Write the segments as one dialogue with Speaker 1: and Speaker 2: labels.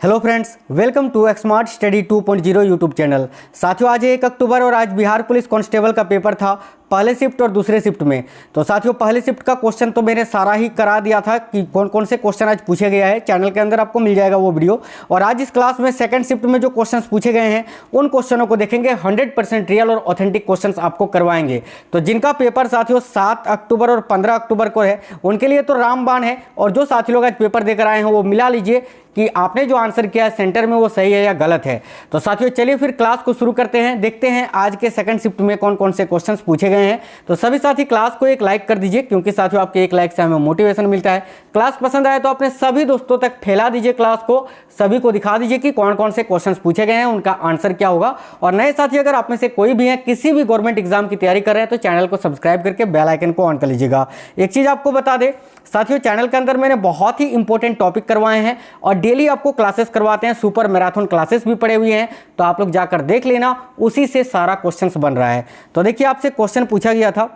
Speaker 1: Hello friends, welcome to Xmart study 2.0 YouTube channel. साथियों, आज 1 October और आज बिहार पुलिस कांस्टेबल का पेपर था, पहले शिफ्ट और दूसरे शिफ्ट में। तो साथियों, पहले शिफ्ट का क्वेश्चन तो मैंने सारा ही करा दिया था कि कौन कौन से क्वेश्चन आज पूछे गया है। चैनल के अंदर आपको मिल जाएगा वो वीडियो। और आज इस क्लास में सेकंड शिफ्ट में जो क्वेश्चंस पूछे गए हैं उन क्वेश्चनों को देखेंगे। 100% रियल और ऑथेंटिक क्वेश्चंस आपको करवाएंगे। तो जिनका पेपर साथियों 7 अक्टूबर और 15 अक्टूबर को है उनके लिए तो रामबाण है। और जो साथी लोग आज पेपर देकर आए हैं वो मिला लीजिए कि आपने जो आंसर किया है सेंटर में वो सही है या गलत है। तो साथियों चलिए फिर क्लास को शुरू करते हैं, देखते हैं आज के सेकंड शिफ्ट में कौन कौन से क्वेश्चंस पूछे गए हैं। तो सभी साथी क्लास को एक लाइक कर दीजिए, क्योंकि साथियों आपके एक लाइक से हमें मोटिवेशन मिलता है। क्लास पसंद आए तो अपने सभी दोस्तों तक फैला दीजिए क्लास को, सभी को दिखा दीजिए कि कौन कौन से क्वेश्चंस पूछे गए हैं, उनका आंसर क्या होगा। और नए साथी अगर आप में से कोई भी है किसी भी गवर्नमेंट एग्जाम की तैयारी कर रहे हैं तो चैनल को सब्सक्राइब करके बेल आइकन को ऑन कर लीजिएगा। एक चीज आपको बता दें साथियों, चैनल के अंदर मैंने बहुत ही इंपॉर्टेंट टॉपिक करवाए हैं और डेली आपको क्लासेस करवाते हैं। सुपर मैराथन क्लासेस भी पड़े हुए हैं, तो आप लोग जाकर देख लेना, उसी से सारा क्वेश्चंस बन रहा है। तो देखिए आपसे क्वेश्चन पूछा गया था।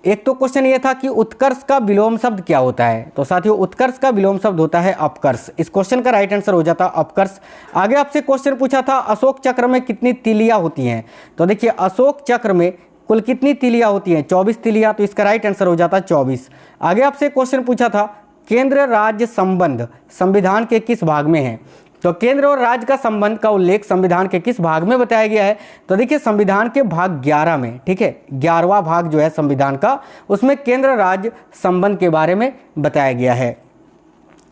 Speaker 1: एक तो क्वेश्चन ये था कि उत्कर्ष का विलोम शब्द क्या होता है। तो साथियों उत्कर्ष का विलोम शब्द होता है अपकर्ष। इस क्वेश्चन का राइट आंसर हो जाता अपकर्ष। आगे आपसे क्वेश्चन पूछा था अशोक चक्र में कितनी तिलियां होती हैं। तो देखिए अशोक चक्र में कुल कितनी तिलियां होती हैं, 24 तिलियां। तो इसका राइट आंसर हो जाता 24। आगे आपसे क्वेश्चन पूछा था केंद्र राज्य संबंध संविधान के किस भाग में है। तो केंद्र और राज्य का संबंध का उल्लेख संविधान के किस भाग में बताया गया है। तो देखिए संविधान के भाग 11 में, ठीक है, 11वां भाग जो है संविधान का, उसमें केंद्र राज्य संबंध के बारे में बताया गया है।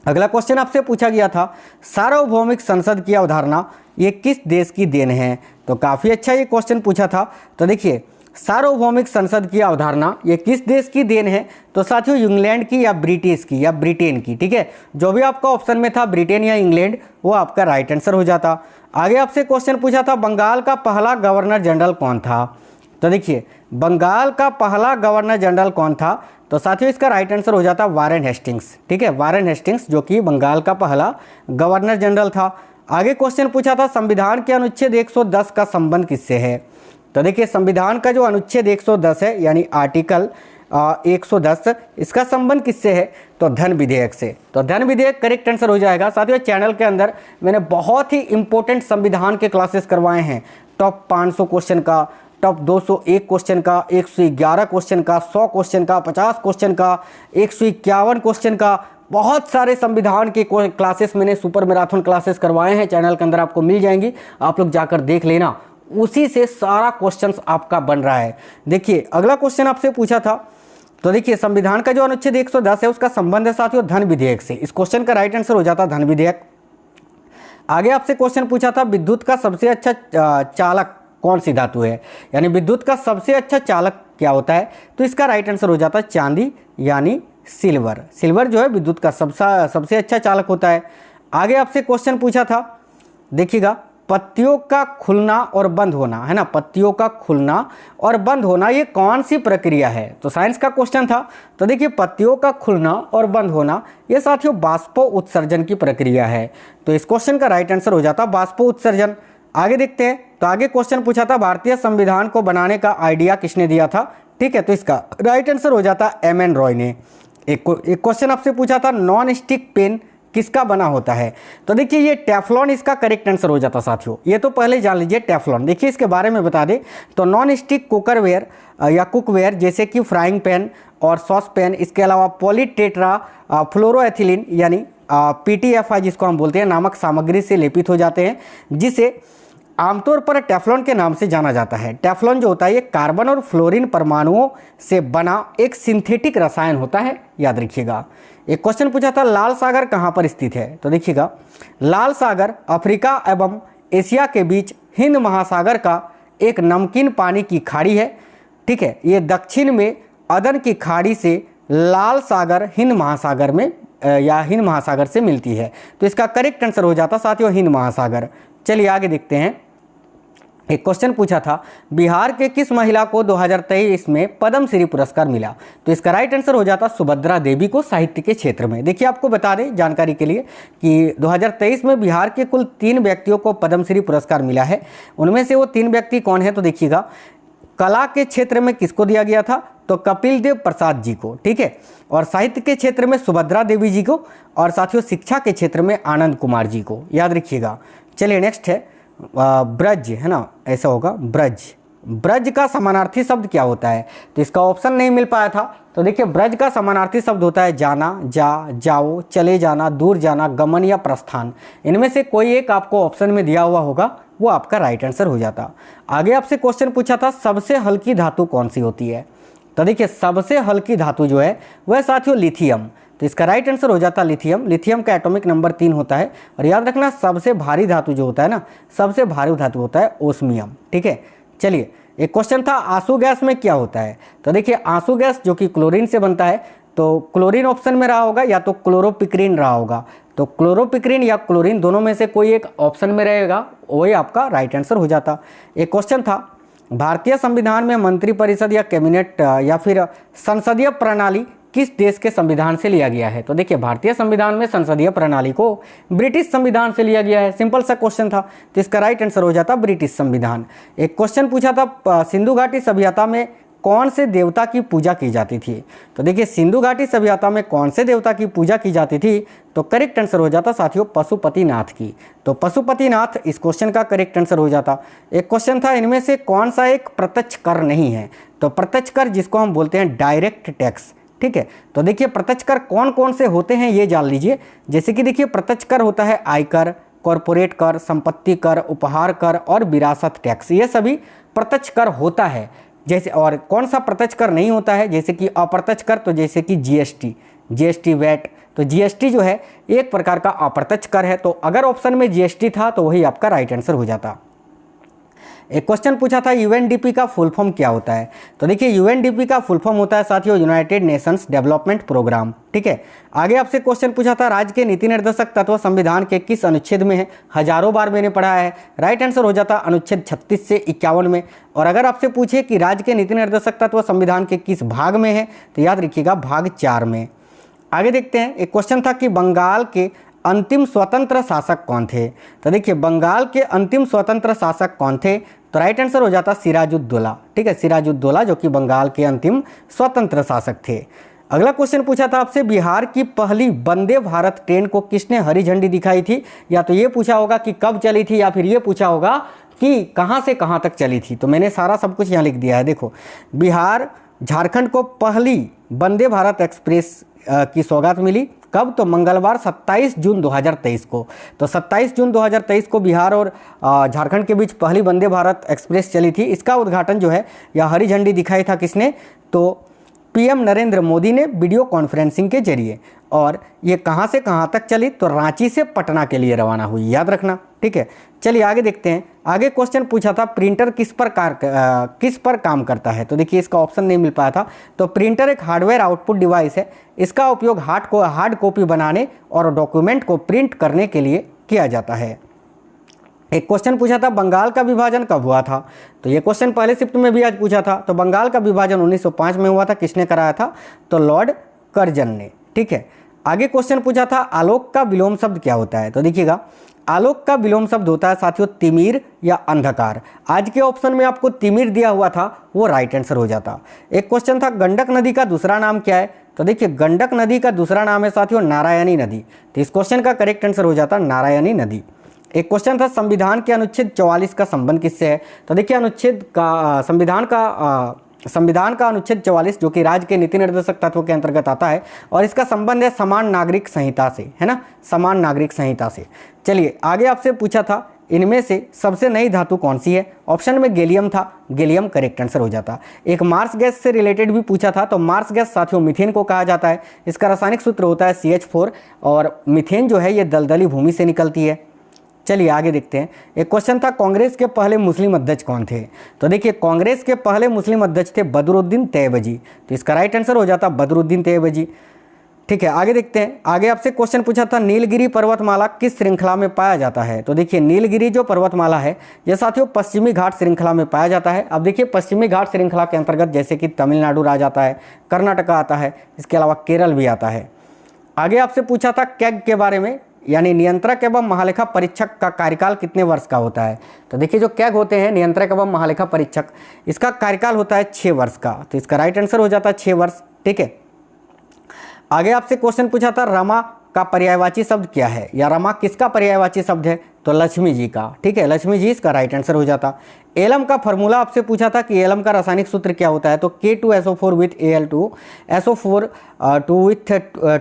Speaker 1: अगला क्वेश्चन आपसे पूछा गया था सार्वभौमिक संसद की अवधारणा ये किस देश की देन है। तो काफ़ी अच्छा ये क्वेश्चन पूछा था। तो देखिए सार्वभौमिक संसद की अवधारणा ये किस देश की देन है। तो साथियों इंग्लैंड की या ब्रिटिश की या ब्रिटेन की, ठीक है, जो भी आपका ऑप्शन में था ब्रिटेन या इंग्लैंड, वो आपका राइट आंसर हो जाता। आगे आपसे क्वेश्चन पूछा था बंगाल का पहला गवर्नर जनरल कौन था। तो देखिए बंगाल का पहला गवर्नर जनरल कौन था। तो साथियों इसका राइट आंसर हो जाता वारेन हेस्टिंग्स, ठीक है, वारेन हेस्टिंग्स जो कि बंगाल का पहला गवर्नर जनरल था। आगे क्वेश्चन पूछा था संविधान के अनुच्छेद 110 का संबंध किससे है। तो देखिए संविधान का जो अनुच्छेद 110 है यानी आर्टिकल 110, इसका संबंध किससे है। तो धन विधेयक से। तो धन विधेयक करेक्ट आंसर हो जाएगा। साथियों चैनल के अंदर मैंने बहुत ही इंपॉर्टेंट संविधान के क्लासेस करवाए हैं। टॉप 500 क्वेश्चन का, टॉप 201 क्वेश्चन का, 111 क्वेश्चन का, 100 क्वेश्चन का, 50 क्वेश्चन का, 151 क्वेश्चन का, बहुत सारे संविधान के क्लासेस मैंने सुपर मैराथन क्लासेस करवाए हैं। चैनल के अंदर आपको मिल जाएंगी, आप लोग जाकर देख लेना, उसी से सारा क्वेश्चंस आपका बन रहा है। देखिए अगला क्वेश्चन आपसे पूछा था। तो देखिए संविधान का जो अनुच्छेद 110 है उसका संबंध है साथियों धन विधेयक से। इस क्वेश्चन का राइट आंसर हो जाता धन विधेयक। आगे आपसे क्वेश्चन पूछा था विद्युत का सबसे अच्छा चालक कौन सी धातु है, यानी विद्युत का सबसे अच्छा चालक क्या होता है। तो इसका राइट आंसर हो जाता चांदी यानी सिल्वर। सिल्वर जो है विद्युत का सबसे अच्छा चालक होता है। आगे आपसे क्वेश्चन पूछा था, देखिएगा पत्तियों का खुलना और बंद होना, है ना, पत्तियों का खुलना और बंद होना ये कौन सी प्रक्रिया है। तो साइंस का क्वेश्चन था। तो देखिए पत्तियों का खुलना और बंद होना ये साथियों बाष्पो उत्सर्जन की प्रक्रिया है। तो इस क्वेश्चन का राइट आंसर हो जाता बाष्पो उत्सर्जन। आगे देखते हैं। तो आगे क्वेश्चन पूछा था भारतीय संविधान को बनाने का आइडिया किसने दिया था, ठीक है। तो इसका राइट आंसर हो जाता एम.एन. रॉय ने। एक क्वेश्चन आपसे पूछा था नॉन स्टिक पेन किसका बना होता है। तो देखिए ये टेफ्लॉन इसका करेक्ट आंसर हो जाता साथियों। ये तो पहले जान लीजिए टेफ्लॉन। देखिए इसके बारे में बता दें तो नॉन स्टिक कुकरवेयर या कुकवेयर जैसे कि फ्राइंग पैन और सॉस पैन, इसके अलावा पॉलीटेट्रा फ्लोरोएथिलीन यानी PTFI जिसको हम बोलते हैं नामक सामग्री से लेपित हो जाते हैं, जिसे आमतौर पर टेफ्लॉन के नाम से जाना जाता है। टेफ्लॉन जो होता है ये कार्बन और फ्लोरीन परमाणुओं से बना एक सिंथेटिक रसायन होता है, याद रखिएगा। एक क्वेश्चन पूछा था लाल सागर कहाँ पर स्थित है। तो देखिएगा लाल सागर अफ्रीका एवं एशिया के बीच हिंद महासागर का एक नमकीन पानी की खाड़ी है, ठीक है। ये दक्षिण में अदन की खाड़ी से लाल सागर हिंद महासागर में या हिंद महासागर से मिलती है। तो इसका करेक्ट आंसर हो जाता साथियों हिंद महासागर। चलिए आगे देखते हैं। एक क्वेश्चन पूछा था बिहार के किस महिला को 2023 में पद्म श्री पुरस्कार मिला। तो इसका राइट आंसर हो जाता सुभद्रा देवी को साहित्य के क्षेत्र में। देखिए आपको बता दें जानकारी के लिए कि 2023 में बिहार के कुल 3 व्यक्तियों को पद्म श्री पुरस्कार मिला है। उनमें से वो 3 व्यक्ति कौन है। तो देखिएगा कला के क्षेत्र में किसको दिया गया था। तो कपिल देव प्रसाद जी को, ठीक है। और साहित्य के क्षेत्र में सुभद्रा देवी जी को, और साथियों शिक्षा के क्षेत्र में आनंद कुमार जी को, याद रखिएगा। चलिए नेक्स्ट है ब्रज, है ना, ऐसा होगा ब्रज। ब्रज का समानार्थी शब्द क्या होता है? तो इसका ऑप्शन नहीं मिल पाया था। तो देखिए ब्रज का समानार्थी शब्द होता है जाना, जाओ, चले जाना, दूर जाना, गमन या प्रस्थान। इनमें से कोई एक आपको ऑप्शन में दिया हुआ होगा, वो आपका राइट आंसर हो जाता। आगे आपसे क्वेश्चन पूछा था सबसे हल्की धातु कौन सी होती है? तो देखिए सबसे हल्की धातु जो है वह साथियों लिथियम। तो इसका राइट आंसर हो जाता लिथियम। लिथियम का एटॉमिक नंबर 3 होता है। और याद रखना सबसे भारी धातु जो होता है ना, सबसे भारी धातु होता है ओस्मियम, ठीक है। चलिए एक क्वेश्चन था आंसू गैस में क्या होता है? तो देखिए आंसू गैस जो कि क्लोरीन से बनता है, तो क्लोरीन ऑप्शन में रहा होगा या तो क्लोरोपिक्रीन रहा होगा। तो क्लोरोपिक्रीन या क्लोरीन दोनों में से कोई एक ऑप्शन में रहेगा, वही आपका राइट आंसर हो जाता। एक क्वेश्चन था भारतीय संविधान में मंत्रिपरिषद या कैबिनेट या फिर संसदीय प्रणाली किस देश के संविधान से लिया गया है? तो देखिए भारतीय संविधान में संसदीय प्रणाली को ब्रिटिश संविधान से लिया गया है। सिंपल सा क्वेश्चन था, तो इसका राइट आंसर हो जाता ब्रिटिश संविधान। एक क्वेश्चन पूछा था सिंधु घाटी सभ्यता में कौन से देवता की पूजा की जाती थी? तो देखिए सिंधु घाटी सभ्यता में कौन से देवता की पूजा की जाती थी? तो करेक्ट आंसर हो जाता साथियों पशुपतिनाथ की। तो पशुपतिनाथ इस क्वेश्चन का करेक्ट आंसर हो जाता। एक क्वेश्चन था इनमें से कौन सा एक प्रत्यक्ष कर नहीं है? तो प्रत्यक्ष कर जिसको हम बोलते हैं डायरेक्ट टैक्स, ठीक है। तो देखिए प्रत्यक्ष कर कौन कौन से होते हैं ये जान लीजिए। जैसे कि देखिए प्रत्यक्ष कर होता है आयकर, कॉरपोरेट कर, संपत्ति कर, उपहार कर और विरासत टैक्स, ये सभी प्रत्यक्ष कर होता है। जैसे और कौन सा प्रत्यक्ष कर नहीं होता है? जैसे कि अप्रत्यक्ष कर, तो जैसे कि जीएसटी, वैट। तो जीएसटी जो है एक प्रकार का अप्रत्यक्ष कर है। तो अगर ऑप्शन में जीएसटी था तो वही आपका राइट आंसर हो जाता। एक क्वेश्चन पूछा था यूएनडीपी का फुल फॉर्म क्या होता है? तो देखिए यूएनडीपी का फुल फॉर्म होता है साथियों यूनाइटेड नेशंस डेवलपमेंट प्रोग्राम, ठीक है। आगे आपसे क्वेश्चन पूछा था राज्य के नीति निर्देशक तत्व संविधान के किस अनुच्छेद में है? हजारों बार मैंने पढ़ा है, राइट आंसर हो जाता अनुच्छेद 36 से 51 में। और अगर आपसे पूछे कि राज्य के नीति निर्देशक तत्व संविधान के किस भाग में है, तो याद रखिएगा भाग 4 में। आगे देखते हैं, एक क्वेश्चन था कि बंगाल के अंतिम स्वतंत्र शासक कौन थे? तो देखिए बंगाल के अंतिम स्वतंत्र शासक कौन थे? तो राइट आंसर हो जाता सिराजुद्दौला, ठीक है, सिराजुद्दौला जो कि बंगाल के अंतिम स्वतंत्र शासक थे। अगला क्वेश्चन पूछा था आपसे बिहार की पहली वंदे भारत ट्रेन को किसने हरी झंडी दिखाई थी? या तो ये पूछा होगा कि कब चली थी, या फिर ये पूछा होगा कि कहाँ से कहाँ तक चली थी। तो मैंने सारा सब कुछ यहाँ लिख दिया है। देखो बिहार झारखंड को पहली वंदे भारत एक्सप्रेस की सौगात मिली कब? तो मंगलवार 27 जून 2023 को। तो 27 जून 2023 को बिहार और झारखंड के बीच पहली वंदे भारत एक्सप्रेस चली थी। इसका उद्घाटन जो है या हरी झंडी दिखाई था किसने? तो पीएम नरेंद्र मोदी ने वीडियो कॉन्फ्रेंसिंग के जरिए। और ये कहाँ से कहाँ तक चली? तो रांची से पटना के लिए रवाना हुई, याद रखना, ठीक है। चलिए आगे देखते हैं। आगे क्वेश्चन पूछा था प्रिंटर किस पर काम करता है? तो देखिए इसका ऑप्शन नहीं मिल पाया था। तो प्रिंटर एक हार्डवेयर आउटपुट डिवाइस है। इसका उपयोग हार्ड कॉपी बनाने और डॉक्यूमेंट को प्रिंट करने के लिए किया जाता है। एक क्वेश्चन पूछा था बंगाल का विभाजन कब हुआ था? तो ये क्वेश्चन पहले शिफ्ट में भी आज पूछा था। तो बंगाल का विभाजन 1905 में हुआ था। किसने कराया था? तो लॉर्ड कर्जन ने, ठीक है। आगे क्वेश्चन पूछा था आलोक का विलोम शब्द क्या होता है? तो देखिएगा आलोक का विलोम शब्द होता है साथियों तिमिर या अंधकार। आज के ऑप्शन में आपको तिमिर दिया हुआ था, वो राइट आंसर हो जाता। एक क्वेश्चन था गंडक नदी का दूसरा नाम क्या है? तो देखिए गंडक नदी का दूसरा नाम है साथियों नारायणी नदी। तो इस क्वेश्चन का करेक्ट आंसर हो जाता नारायणी नदी। एक क्वेश्चन था संविधान के अनुच्छेद 44 का संबंध किससे है? तो देखिए संविधान का अनुच्छेद 44 जो कि राज्य के नीति निर्देशक तत्व के अंतर्गत आता है और इसका संबंध है समान नागरिक संहिता से, है ना, समान नागरिक संहिता से। चलिए आगे आपसे पूछा था इनमें से सबसे नई धातु कौन सी है? ऑप्शन में गैलियम था, गैलियम करेक्ट आंसर हो जाता। एक मार्स गैस से रिलेटेड भी पूछा था। तो मार्स गैस साथियों मीथेन को कहा जाता है। इसका रासायनिक सूत्र होता है CH4 और मीथेन जो है ये दलदली भूमि से निकलती है। चलिए आगे देखते हैं। एक क्वेश्चन था कांग्रेस के पहले मुस्लिम अध्यक्ष कौन थे? तो देखिए कांग्रेस के पहले मुस्लिम अध्यक्ष थे बदरुद्दीन तैयबजी। तो इसका राइट आंसर हो जाता बदरुद्दीन तैयबजी, ठीक है। आगे देखते हैं। आगे आपसे क्वेश्चन पूछा था नीलगिरी पर्वतमाला किस श्रृंखला में पाया जाता है? तो देखिए नीलगिरी जो पर्वतमाला है यह साथियों पश्चिमी घाट श्रृंखला में पाया जाता है। अब देखिए पश्चिमी घाट श्रृंखला के अंतर्गत जैसे कि तमिलनाडु राज्य आता है, कर्नाटका आता है, इसके अलावा केरल भी आता है। आगे आपसे पूछा था कैग के बारे में। यानी नियंत्रक एवं महालेखा परीक्षक का कार्यकाल कितने वर्ष का होता है? तो देखिए जो कैग होते हैं नियंत्रक एवं महालेखा परीक्षक, इसका कार्यकाल होता है 6 वर्ष का। तो इसका राइट आंसर हो जाता है 6 वर्ष। ठीक है, आगे आपसे क्वेश्चन पूछा था रमा का पर्यायवाची शब्द क्या है, या रमा किसका पर्यायवाची शब्द है? तो लक्ष्मी जी का। ठीक है, लक्ष्मी जी इसका राइट आंसर हो जाता। एलम का फॉर्मूला आपसे पूछा था कि एलम का रासायनिक सूत्र क्या होता है? तो K2SO4 with Al2 SO4 2 with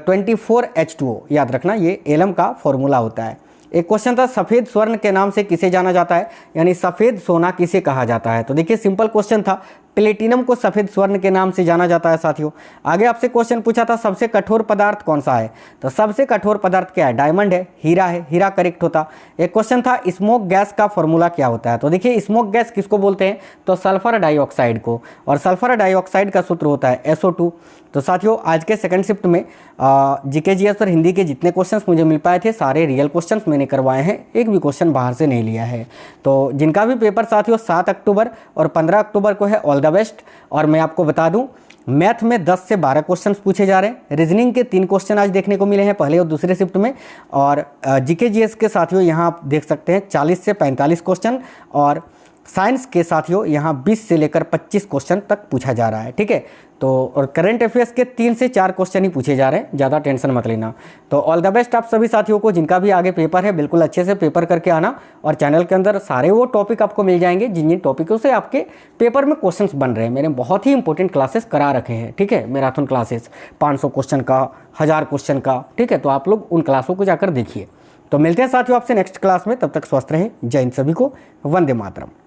Speaker 1: 24H2O, याद रखना ये एलम का फॉर्मूला होता है। एक क्वेश्चन था सफ़ेद स्वर्ण के नाम से किसे जाना जाता है, यानी सफ़ेद सोना किसे कहा जाता है? तो देखिए सिंपल क्वेश्चन था, प्लेटिनम को सफ़ेद स्वर्ण के नाम से जाना जाता है साथियों। आगे आपसे क्वेश्चन पूछा था सबसे कठोर पदार्थ कौन सा है? तो सबसे कठोर पदार्थ क्या है? डायमंड है, हीरा है, हीरा करेक्ट होता। एक क्वेश्चन था स्मोक गैस का फॉर्मूला क्या होता है? तो देखिए स्मोक गैस किसको बोलते हैं? तो सल्फर डाइऑक्साइड को, और सल्फर डाइऑक्साइड का सूत्र होता है SO2। तो साथियों आज के सेकंड शिफ्ट में जीके जीएस और हिंदी के जितने क्वेश्चंस मुझे मिल पाए थे सारे रियल क्वेश्चंस मैंने करवाए हैं, एक भी क्वेश्चन बाहर से नहीं लिया है। तो जिनका भी पेपर साथियों 7 अक्टूबर और 15 अक्टूबर को है, ऑल द बेस्ट। और मैं आपको बता दूं मैथ में 10 से 12 क्वेश्चंस पूछे जा रहे हैं, रीजनिंग के 3 क्वेश्चन आज देखने को मिले हैं पहले और दूसरे शिफ्ट में, और जीके जीएस के साथियों यहाँ आप देख सकते हैं 40 से 45 क्वेश्चन, और साइंस के साथियों यहाँ 20 से लेकर 25 क्वेश्चन तक पूछा जा रहा है। ठीक है, तो और करंट अफेयर्स के 3 से 4 क्वेश्चन ही पूछे जा रहे हैं, ज़्यादा टेंशन मत लेना। तो ऑल द बेस्ट आप सभी साथियों को, जिनका भी आगे पेपर है बिल्कुल अच्छे से पेपर करके आना, और चैनल के अंदर सारे वो टॉपिक आपको मिल जाएंगे जिन जिन टॉपिकों से आपके पेपर में क्वेश्चंस बन रहे हैं। मैंने बहुत ही इंपॉर्टेंट क्लासेस करा रखे हैं। ठीक है, मैराथन क्लासेस 500 क्वेश्चन का, 1000 क्वेश्चन का। ठीक है, तो आप लोग उन क्लासों को जाकर देखिए। तो मिलते हैं साथियों आपसे नेक्स्ट क्लास में, तब तक स्वस्थ रहें। जय हिंद सभी को, वंदे मातरम।